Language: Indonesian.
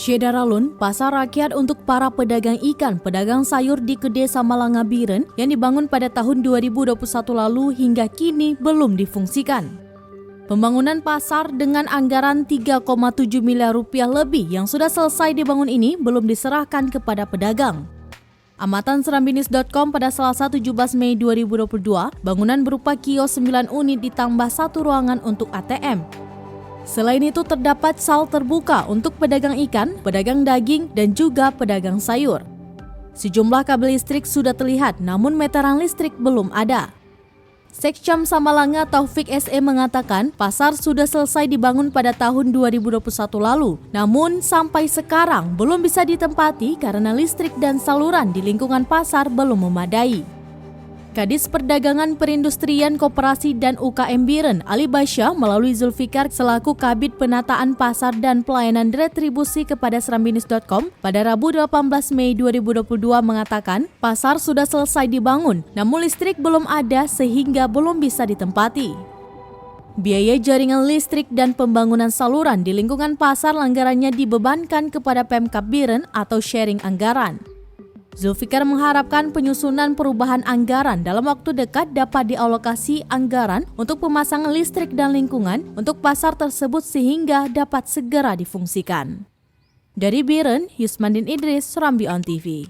Syedaralun, pasar rakyat untuk para pedagang ikan, pedagang sayur di Kedesa Malanga Biren yang dibangun pada tahun 2021 lalu hingga kini belum difungsikan. Pembangunan pasar dengan anggaran 3,7 miliar rupiah lebih yang sudah selesai dibangun ini belum diserahkan kepada pedagang. Amatan Serambinews.com pada Selasa 17 Mei 2022, bangunan berupa kios 9 unit ditambah 1 ruangan untuk ATM. Selain itu terdapat sal terbuka untuk pedagang ikan, pedagang daging, dan juga pedagang sayur. Sejumlah kabel listrik sudah terlihat, namun meteran listrik belum ada. Sekcam Samalanga Taufik SE mengatakan pasar sudah selesai dibangun pada tahun 2021 lalu, namun sampai sekarang belum bisa ditempati karena listrik dan saluran di lingkungan pasar belum memadai. Kadis Perdagangan Perindustrian Koperasi dan UKM Biren, Ali Basya melalui Zulfikar selaku Kabid Penataan Pasar dan Pelayanan Retribusi kepada Serambinews.com pada Rabu 18 Mei 2022 mengatakan pasar sudah selesai dibangun, namun listrik belum ada sehingga belum bisa ditempati. Biaya jaringan listrik dan pembangunan saluran di lingkungan pasar anggarannya dibebankan kepada Pemkab Biren atau sharing anggaran. Zulfikar mengharapkan penyusunan perubahan anggaran dalam waktu dekat dapat dialokasi anggaran untuk pemasangan listrik dan lingkungan untuk pasar tersebut sehingga dapat segera difungsikan. Dari Biren, Yusmandin Idris, Serambi On TV.